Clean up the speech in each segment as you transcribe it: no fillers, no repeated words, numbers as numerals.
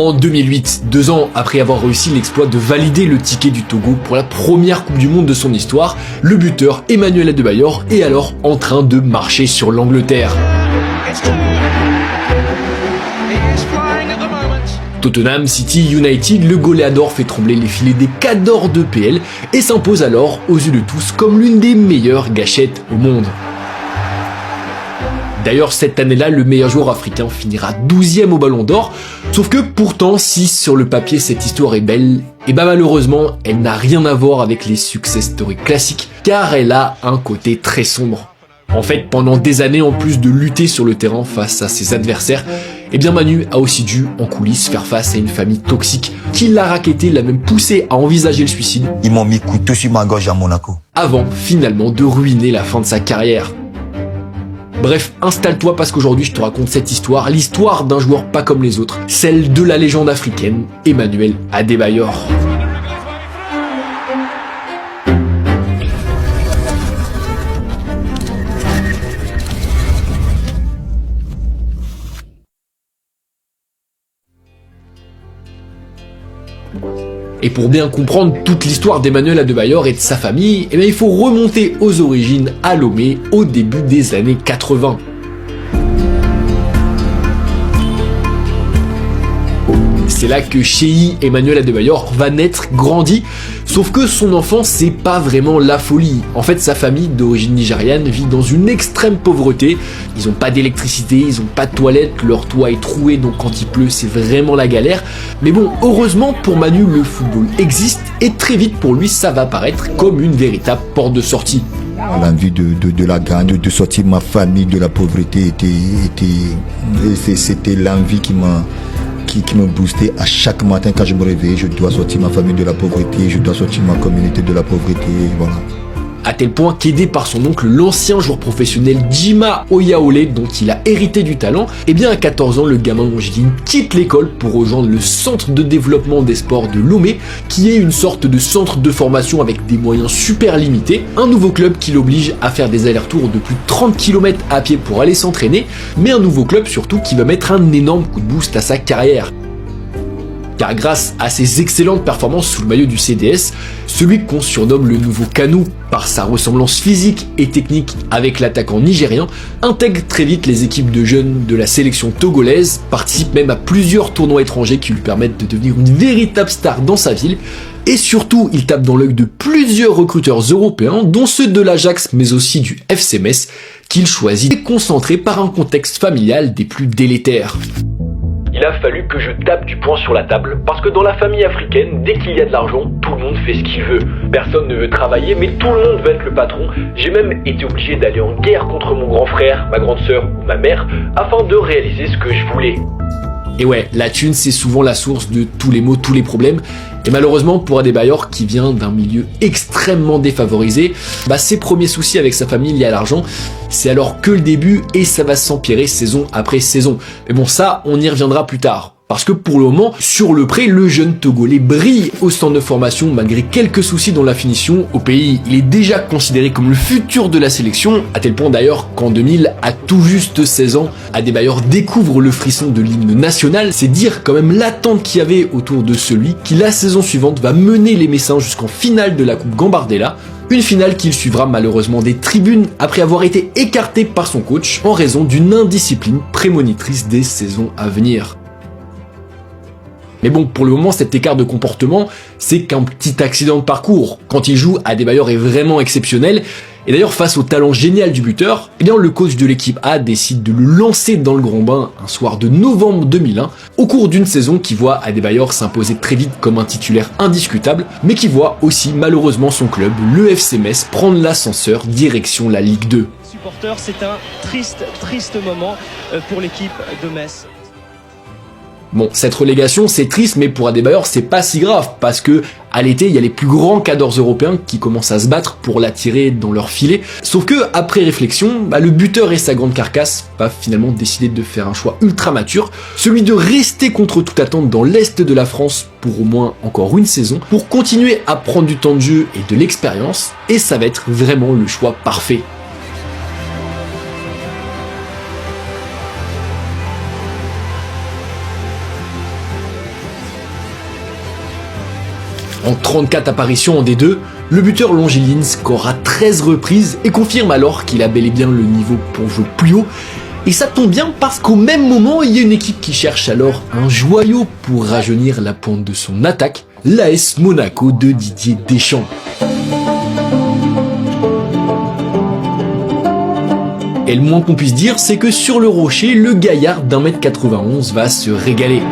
En 2008, 2 ans après avoir réussi l'exploit de valider le ticket du Togo pour la première Coupe du Monde de son histoire, le buteur Emmanuel Adebayor est alors en train de marcher sur l'Angleterre. Tottenham, City, United, le goléador fait trembler les filets des cadors de PL et s'impose alors aux yeux de tous comme l'une des meilleures gâchettes au monde. D'ailleurs, cette année-là, le meilleur joueur africain finira 12e au Ballon d'Or, sauf que pourtant, si sur le papier cette histoire est belle, et malheureusement, elle n'a rien à voir avec les success stories classiques, car elle a un côté très sombre. En fait, pendant des années, en plus de lutter sur le terrain face à ses adversaires, Manu a aussi dû, en coulisses, faire face à une famille toxique qui l'a racketté, l'a même poussé à envisager le suicide. Ils m'ont mis couteau sur ma gorge à Monaco. Avant, finalement, de ruiner la fin de sa carrière. Bref, installe-toi parce qu'aujourd'hui je te raconte cette histoire, l'histoire d'un joueur pas comme les autres, celle de la légende africaine, Emmanuel Adebayor. Et pour bien comprendre toute l'histoire d'Emmanuel Adebayor et de sa famille, il faut remonter aux origines à Lomé au début des années 80. C'est là que Sheyi Emmanuel Adebayor va naître, grandit, sauf que son enfance c'est pas vraiment la folie. En fait sa famille d'origine nigériane vit dans une extrême pauvreté, ils ont pas d'électricité, ils ont pas de toilette, leur toit est troué donc quand il pleut c'est vraiment la galère. Mais bon, heureusement pour Manu le football existe et très vite pour lui ça va paraître comme une véritable porte de sortie. L'envie de la gagne, de sortir ma famille de la pauvreté c'était l'envie qui me boostait à chaque matin quand je me réveillais. Je dois sortir ma famille de la pauvreté, je dois sortir ma communauté de la pauvreté, voilà. À tel point qu'aidé par son oncle, l'ancien joueur professionnel Djima Oyaole, dont il a hérité du talent, à 14 ans, le gamin longiligne quitte l'école pour rejoindre le centre de développement des sports de Lomé, qui est une sorte de centre de formation avec des moyens super limités, un nouveau club qui l'oblige à faire des allers-retours de plus de 30 km à pied pour aller s'entraîner, mais un nouveau club surtout qui va mettre un énorme coup de boost à sa carrière. Car grâce à ses excellentes performances sous le maillot du CDS, celui qu'on surnomme le nouveau Kanu par sa ressemblance physique et technique avec l'attaquant nigérien, intègre très vite les équipes de jeunes de la sélection togolaise, participe même à plusieurs tournois étrangers qui lui permettent de devenir une véritable star dans sa ville, et surtout il tape dans l'œil de plusieurs recruteurs européens, dont ceux de l'Ajax mais aussi du FC Metz, qu'il choisit déconcentré par un contexte familial des plus délétères. Il a fallu que je tape du poing sur la table, parce que dans la famille africaine, dès qu'il y a de l'argent, tout le monde fait ce qu'il veut. Personne ne veut travailler, mais tout le monde veut être le patron. J'ai même été obligé d'aller en guerre contre mon grand frère, ma grande sœur ou ma mère, afin de réaliser ce que je voulais. Et ouais, la thune c'est souvent la source de tous les maux, tous les problèmes. Et malheureusement pour Adebayor qui vient d'un milieu extrêmement défavorisé, ses premiers soucis avec sa famille liés à l'argent, c'est alors que le début et ça va s'empirer saison après saison. Mais bon ça, on y reviendra plus tard. Parce que pour le moment, sur le pré, le jeune Togolais brille au centre de formation malgré quelques soucis dans la finition. Au pays, il est déjà considéré comme le futur de la sélection, à tel point d'ailleurs qu'en 2000, à tout juste 16 ans, Adebayor découvre le frisson de l'hymne national. C'est dire quand même l'attente qu'il y avait autour de celui qui la saison suivante va mener les Messins jusqu'en finale de la Coupe Gambardella. Une finale qu'il suivra malheureusement des tribunes après avoir été écarté par son coach en raison d'une indiscipline prémonitrice des saisons à venir. Mais bon, pour le moment, cet écart de comportement, c'est qu'un petit accident de parcours. Quand il joue, Adebayor est vraiment exceptionnel. Et d'ailleurs, face au talent génial du buteur, le coach de l'équipe A décide de le lancer dans le grand bain un soir de novembre 2001, au cours d'une saison qui voit Adebayor s'imposer très vite comme un titulaire indiscutable, mais qui voit aussi malheureusement son club, le FC Metz, prendre l'ascenseur direction la Ligue 2. Supporters, c'est un triste moment pour l'équipe de Metz. Bon, cette relégation, c'est triste, mais pour Adebayor, c'est pas si grave, parce que à l'été, il y a les plus grands cadors européens qui commencent à se battre pour l'attirer dans leur filet. Sauf que, après réflexion, le buteur et sa grande carcasse va finalement décider de faire un choix ultra mature, celui de rester contre toute attente dans l'est de la France pour au moins encore une saison, pour continuer à prendre du temps de jeu et de l'expérience, et ça va être vraiment le choix parfait. En 34 apparitions en D2, le buteur longilien score à 13 reprises et confirme alors qu'il a bel et bien le niveau pour jouer plus haut. Et ça tombe bien parce qu'au même moment, il y a une équipe qui cherche alors un joyau pour rajeunir la pointe de son attaque, l'AS Monaco de Didier Deschamps. Et le moins qu'on puisse dire, c'est que sur le rocher, le gaillard d'1m91 va se régaler.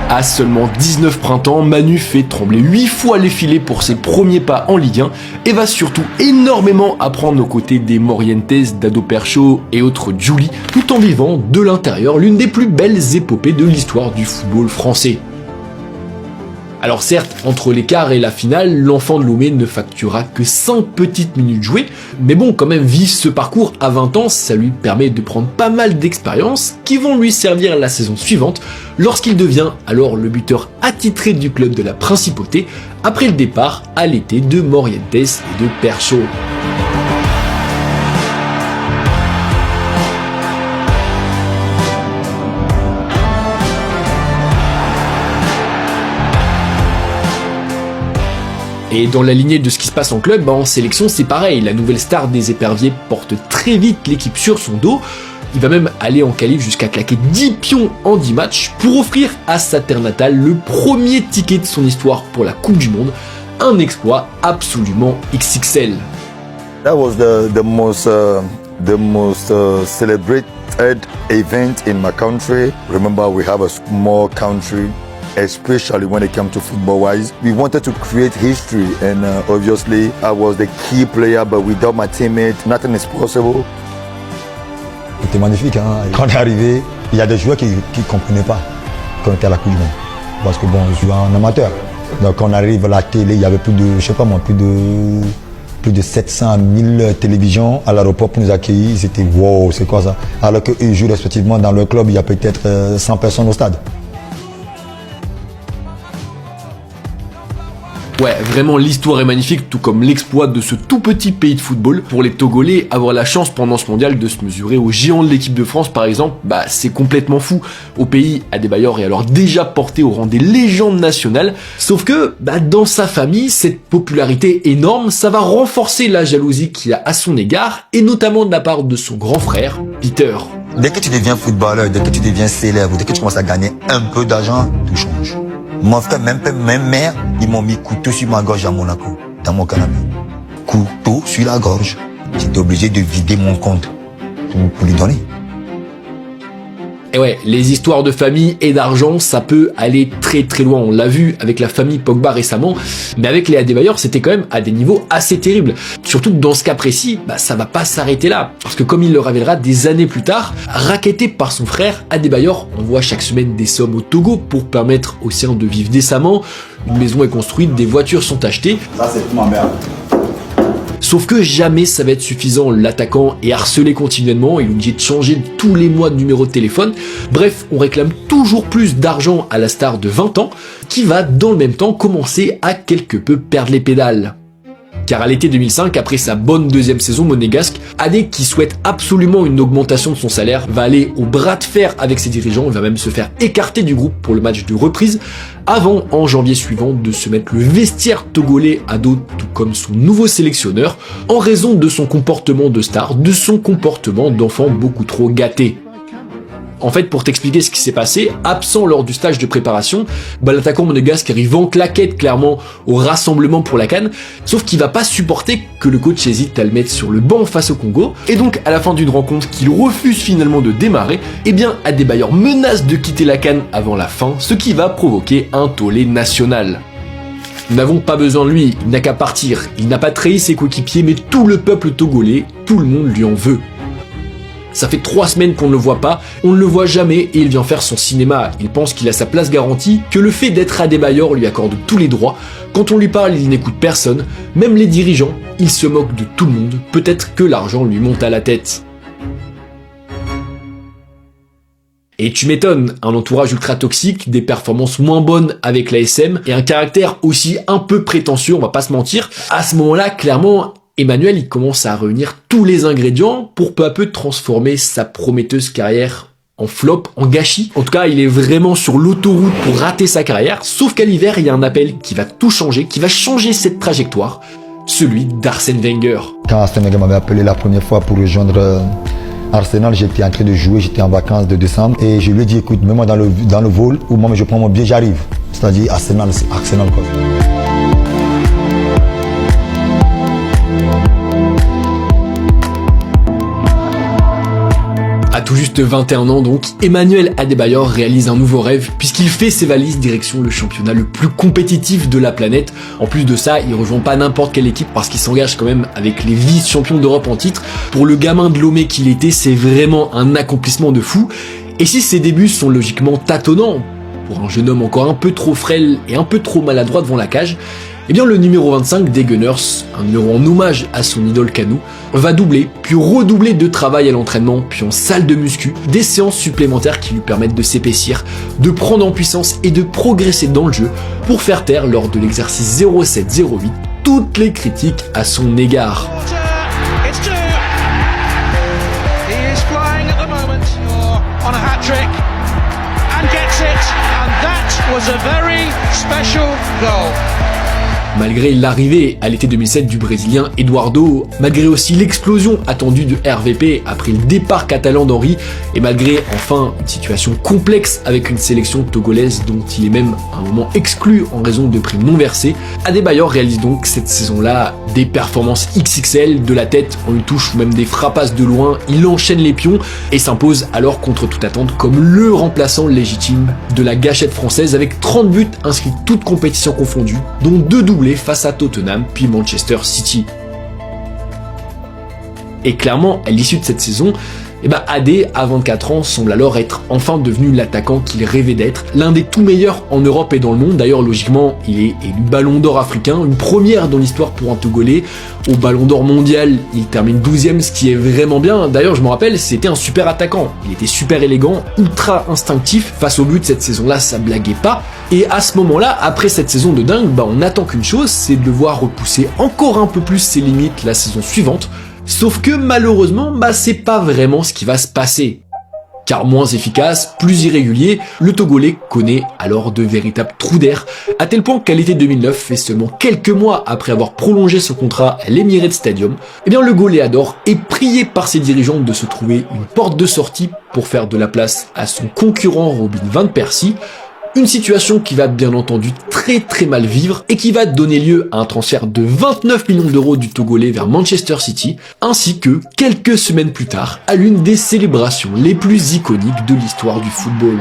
À seulement 19 printemps, Manu fait trembler 8 fois les filets pour ses premiers pas en Ligue 1 et va surtout énormément apprendre aux côtés des Morientes, Dado Percho et autres Julie, tout en vivant de l'intérieur l'une des plus belles épopées de l'histoire du football français. Alors certes, entre les quarts et la finale, l'enfant de Lomé ne facturera que 5 petites minutes jouées, mais bon, quand même vivre ce parcours à 20 ans, ça lui permet de prendre pas mal d'expériences qui vont lui servir la saison suivante, lorsqu'il devient alors le buteur attitré du club de la Principauté, après le départ à l'été de Morientes et de Percho. Et dans la lignée de ce qui se passe en club, en sélection c'est pareil, la nouvelle star des éperviers porte très vite l'équipe sur son dos. Il va même aller en qualif jusqu'à claquer 10 pions en 10 matchs pour offrir à sa terre natale le premier ticket de son histoire pour la Coupe du Monde, un exploit absolument XXL. That was the most celebrated event in my country. Remember, we have a small country. Especially when it comes to football-wise. We wanted to create history and obviously I was the key player, but without my teammates, nothing is possible. C'était magnifique, hein. Quand on est arrivé, il y a des joueurs qui ne comprenaient pas qu'on était à la Coupe du Monde. Parce que bon, je suis un amateur. Donc quand on arrive à la télé, il y avait plus de 700 000 télévisions à l'aéroport pour nous accueillir. C'était wow, c'est quoi ça? Alors qu'eux jouent respectivement dans leur club, il y a peut-être 100 personnes au stade. Ouais, vraiment l'histoire est magnifique, tout comme l'exploit de ce tout petit pays de football. Pour les Togolais, avoir la chance pendant ce mondial de se mesurer aux géants de l'équipe de France par exemple, c'est complètement fou. Au pays, Adebayor est alors déjà porté au rang des légendes nationales, sauf que dans sa famille, cette popularité énorme, ça va renforcer la jalousie qu'il a à son égard, et notamment de la part de son grand frère, Peter. Dès que tu deviens footballeur, dès que tu deviens célèbre, dès que tu commences à gagner un peu d'argent, tout change. Mon frère, même mère, ils m'ont mis couteau sur ma gorge à Monaco, dans mon canapé. Couteau sur la gorge. J'étais obligé de vider mon compte pour lui donner. Et ouais, les histoires de famille et d'argent, ça peut aller très très loin. On l'a vu avec la famille Pogba récemment, mais avec les Adebayor, c'était quand même à des niveaux assez terribles. Surtout que dans ce cas précis, ça va pas s'arrêter là. Parce que comme il le révélera des années plus tard, racketté par son frère, Adebayor envoie chaque semaine des sommes au Togo pour permettre aux siens de vivre décemment. Une maison est construite, des voitures sont achetées. Ça, c'est ma mère. Sauf que jamais ça va être suffisant, l'attaquant est harcelé continuellement, il est obligé de changer tous les mois de numéro de téléphone. Bref, on réclame toujours plus d'argent à la star de 20 ans, qui va dans le même temps commencer à quelque peu perdre les pédales. Car à l'été 2005, après sa bonne deuxième saison monégasque, Adé, qui souhaite absolument une augmentation de son salaire, va aller au bras de fer avec ses dirigeants, il va même se faire écarter du groupe pour le match de reprise, avant en janvier suivant de se mettre le vestiaire togolais à dos, tout comme son nouveau sélectionneur, en raison de son comportement de star, de son comportement d'enfant beaucoup trop gâté. En fait, pour t'expliquer ce qui s'est passé, absent lors du stage de préparation, l'attaquant monégasque arrive en claquette clairement au rassemblement pour la CAN, sauf qu'il va pas supporter que le coach hésite à le mettre sur le banc face au Congo, et donc à la fin d'une rencontre qu'il refuse finalement de démarrer, Adebayor menace de quitter la CAN avant la fin, ce qui va provoquer un tollé national. Nous n'avons pas besoin de lui, il n'a qu'à partir, il n'a pas trahi ses coéquipiers, mais tout le peuple togolais, tout le monde lui en veut. Ça fait 3 semaines qu'on ne le voit pas, on ne le voit jamais et il vient faire son cinéma. Il pense qu'il a sa place garantie, que le fait d'être Adebayor lui accorde tous les droits. Quand on lui parle, il n'écoute personne, même les dirigeants, il se moque de tout le monde. Peut-être que l'argent lui monte à la tête. Et tu m'étonnes, un entourage ultra toxique, des performances moins bonnes avec l'ASM et un caractère aussi un peu prétentieux, on va pas se mentir. À ce moment-là, clairement, Emmanuel, il commence à réunir tous les ingrédients pour peu à peu transformer sa prometteuse carrière en flop, en gâchis. En tout cas, il est vraiment sur l'autoroute pour rater sa carrière, sauf qu'à l'hiver, il y a un appel qui va tout changer, qui va changer cette trajectoire, celui d'Arsène Wenger. Quand Arsène Wenger m'avait appelé la première fois pour rejoindre Arsenal, j'étais en train de jouer, j'étais en vacances de décembre et je lui ai dit écoute, mets-moi dans le vol ou moi je prends mon billet, j'arrive. C'est-à-dire Arsenal quoi. À tout juste 21 ans donc, Emmanuel Adebayor réalise un nouveau rêve puisqu'il fait ses valises direction le championnat le plus compétitif de la planète. En plus de ça, il rejoint pas n'importe quelle équipe parce qu'il s'engage quand même avec les vice-champions d'Europe en titre. Pour le gamin de Lomé qu'il était, c'est vraiment un accomplissement de fou. Et si ses débuts sont logiquement tâtonnants, pour un jeune homme encore un peu trop frêle et un peu trop maladroit devant la cage, eh bien le numéro 25 des Gunners, un numéro en hommage à son idole Kanu, va doubler, puis redoubler de travail à l'entraînement, puis en salle de muscu, des séances supplémentaires qui lui permettent de s'épaissir, de prendre en puissance et de progresser dans le jeu pour faire taire lors de l'exercice 07-08 toutes les critiques à son égard. Malgré l'arrivée à l'été 2007 du Brésilien Eduardo, malgré aussi l'explosion attendue de RVP après le départ catalan d'Henry, et malgré enfin une situation complexe avec une sélection togolaise dont il est même à un moment exclu en raison de primes non versées, Adebayor réalise donc cette saison-là des performances XXL, de la tête en une touche ou même des frappasses de loin, il enchaîne les pions et s'impose alors contre toute attente comme le remplaçant légitime de la gâchette française avec 30 buts inscrits toutes compétitions confondues, dont 2 doublés face à Tottenham puis Manchester City. Et clairement, à l'issue de cette saison, Adé, à 24 ans, semble alors être enfin devenu l'attaquant qu'il rêvait d'être, l'un des tout meilleurs en Europe et dans le monde. D'ailleurs, logiquement, il est élu Ballon d'Or africain, une première dans l'histoire pour un Togolais. Au Ballon d'Or mondial, il termine 12e, ce qui est vraiment bien. D'ailleurs, je me rappelle, c'était un super attaquant. Il était super élégant, ultra instinctif. Face au but, cette saison-là, ça blaguait pas. Et à ce moment-là, après cette saison de dingue, on n'attend qu'une chose, c'est de le voir repousser encore un peu plus ses limites la saison suivante. Sauf que malheureusement, c'est pas vraiment ce qui va se passer. Car moins efficace, plus irrégulier, le Togolais connaît alors de véritables trous d'air, à tel point qu'à l'été 2009, et seulement quelques mois après avoir prolongé son contrat à l'Emirates Stadium, le Goléador est prié par ses dirigeants de se trouver une porte de sortie pour faire de la place à son concurrent Robin van Persie. Une situation qui va bien entendu très mal vivre et qui va donner lieu à un transfert de 29 millions d'euros du Togolais vers Manchester City, ainsi que, quelques semaines plus tard, à l'une des célébrations les plus iconiques de l'histoire du football.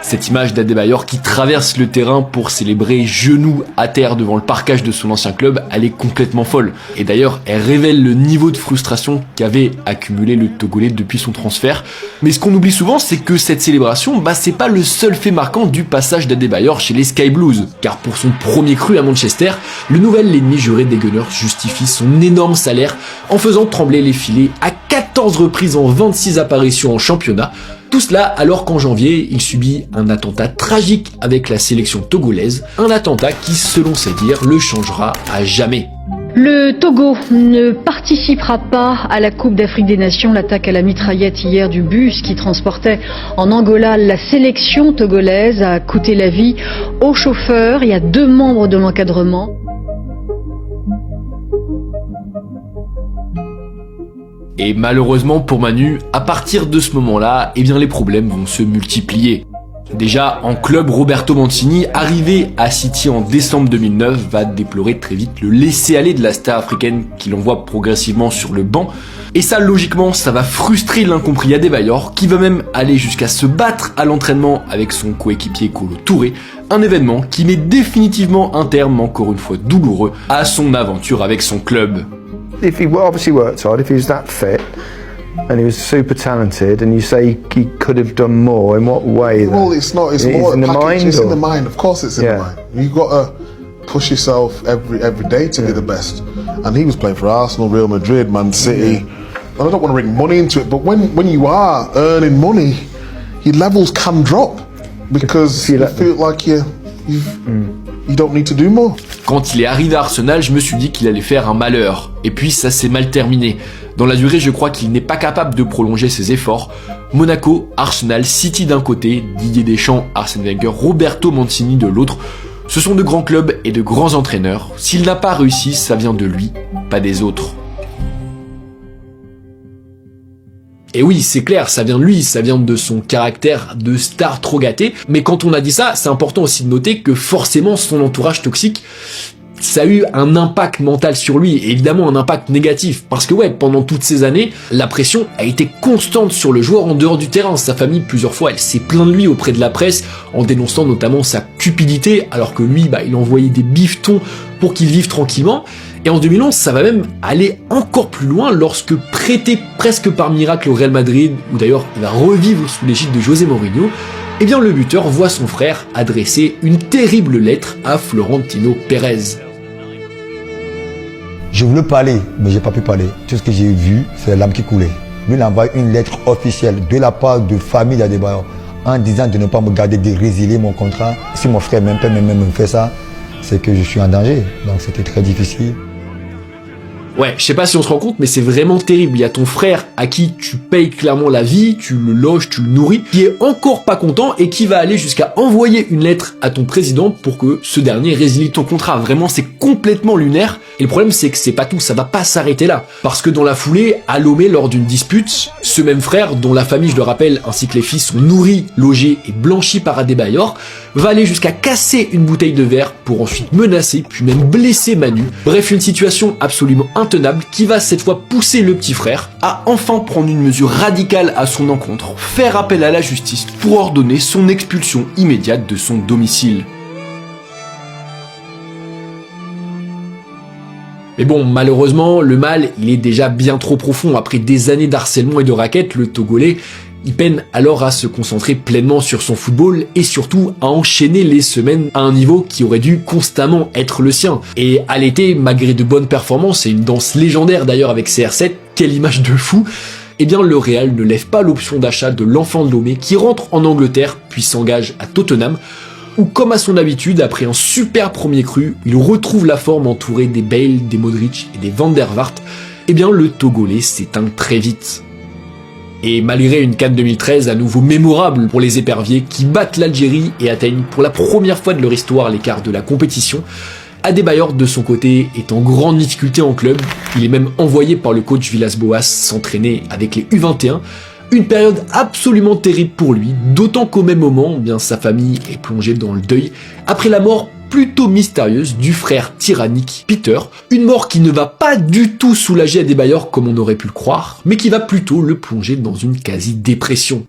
Cette image d'Adebayor qui traverse le terrain pour célébrer genoux à terre devant le parquage de son ancien club, elle est complètement folle. Et d'ailleurs, elle révèle le niveau de frustration qu'avait accumulé le Togolais depuis son transfert. Mais ce qu'on oublie souvent, c'est que cette célébration, c'est pas le seul fait marquant du passage d'Adebayor chez les Sky Blues. Car pour son premier cru à Manchester, le nouvel ennemi juré des Gunners justifie son énorme salaire en faisant trembler les filets à 14 reprises en 26 apparitions en championnat. Tout cela alors qu'en janvier, il subit un attentat tragique avec la sélection togolaise, un attentat qui, selon ses dires, le changera à jamais. Le Togo ne participera pas à la Coupe d'Afrique des Nations. L'attaque à la mitraillette hier du bus qui transportait en Angola la sélection togolaise a coûté la vie au chauffeur et à 2 membres de l'encadrement. Et malheureusement pour Manu, à partir de ce moment-là, les problèmes vont se multiplier. Déjà, en club, Roberto Mancini, arrivé à City en décembre 2009, va déplorer très vite le laisser-aller de la star africaine qui l'envoie progressivement sur le banc. Et ça, logiquement, ça va frustrer l'incompris Adebayor, qui va même aller jusqu'à se battre à l'entraînement avec son coéquipier Kolo Touré, un événement qui met définitivement un terme, encore une fois douloureux, à son aventure avec son club. If he obviously worked hard, if he was that fit, and he was super talented, and you say he could have done more, in what way? Well, it's not. It's more in the mind. It's in the mind. Of course, it's in the mind. You've got to push yourself every day to be the best. And he was playing for Arsenal, Real Madrid, Man City. And I don't want to bring money into it, but when you are earning money, your levels can drop. Because you feel like you don't need to do more. Quand il est arrivé à Arsenal, je me suis dit qu'il allait faire un malheur. Et puis ça s'est mal terminé. Dans la durée, je crois qu'il n'est pas capable de prolonger ses efforts. Monaco, Arsenal, City d'un côté, Didier Deschamps, Arsène Wenger, Roberto Mancini de l'autre. Ce sont de grands clubs et de grands entraîneurs. S'il n'a pas réussi, ça vient de lui, pas des autres. Et oui, c'est clair, ça vient de lui, ça vient de son caractère de star trop gâté. Mais quand on a dit ça, c'est important aussi de noter que forcément son entourage toxique, ça a eu un impact mental sur lui, et évidemment un impact négatif. Parce que ouais, pendant toutes ces années, la pression a été constante sur le joueur en dehors du terrain. Sa famille, plusieurs fois, elle s'est plainte de lui auprès de la presse, en dénonçant notamment sa cupidité, alors que lui, il envoyait des bifetons pour qu'il vive tranquillement. Et en 2011, ça va même aller encore plus loin lorsque, prêté presque par miracle au Real Madrid, où d'ailleurs il va revivre sous l'égide de José Mourinho, eh bien le buteur voit son frère adresser une terrible lettre à Florentino Pérez. Je voulais parler, mais j'ai pas pu parler. Tout ce que j'ai vu, c'est l'âme qui coulait. Lui, il envoie une lettre officielle de la part de famille d'Adebayor en disant de ne pas me garder, de résilier mon contrat. Si mon frère même me fait ça, c'est que je suis en danger. Donc c'était très difficile. Ouais, je sais pas si on se rend compte, mais c'est vraiment terrible. Il y a ton frère à qui tu payes clairement la vie, tu le loges, tu le nourris, qui est encore pas content et qui va aller jusqu'à envoyer une lettre à ton président pour que ce dernier résilie ton contrat. Vraiment, c'est complètement lunaire. Et le problème, c'est que c'est pas tout, ça va pas s'arrêter là. Parce que dans la foulée, à Lomé, lors d'une dispute, ce même frère, dont la famille, je le rappelle, ainsi que les fils sont nourris, logés et blanchis par Adebayor, va aller jusqu'à casser une bouteille de verre pour ensuite menacer, puis même blesser Manu. Bref, une situation absolument intenable qui va cette fois pousser le petit frère à enfin prendre une mesure radicale à son encontre, faire appel à la justice pour ordonner son expulsion immédiate de son domicile. Mais bon, malheureusement, le mal, il est déjà bien trop profond. Après des années d'harcèlement et de raquettes, le Togolais, il peine alors à se concentrer pleinement sur son football et surtout à enchaîner les semaines à un niveau qui aurait dû constamment être le sien. Et à l'été, malgré de bonnes performances et une danse légendaire d'ailleurs avec CR7, quelle image de fou, eh bien le Real ne lève pas l'option d'achat de l'enfant de Lomé qui rentre en Angleterre puis s'engage à Tottenham, où comme à son habitude, après un super premier cru, il retrouve la forme entourée des Bale, des Modric et des Van der Vaart, eh bien le Togolais s'éteint très vite. Et malgré une CAN 2013 à nouveau mémorable pour les éperviers qui battent l'Algérie et atteignent pour la première fois de leur histoire les quarts de la compétition, Adebayor de son côté est en grande difficulté en club, il est même envoyé par le coach Villas-Boas s'entraîner avec les U21, une période absolument terrible pour lui, d'autant qu'au même moment, bien sa famille est plongée dans le deuil après la mort plutôt mystérieuse du frère tyrannique Peter, une mort qui ne va pas du tout soulager Adebayor comme on aurait pu le croire, mais qui va plutôt le plonger dans une quasi-dépression.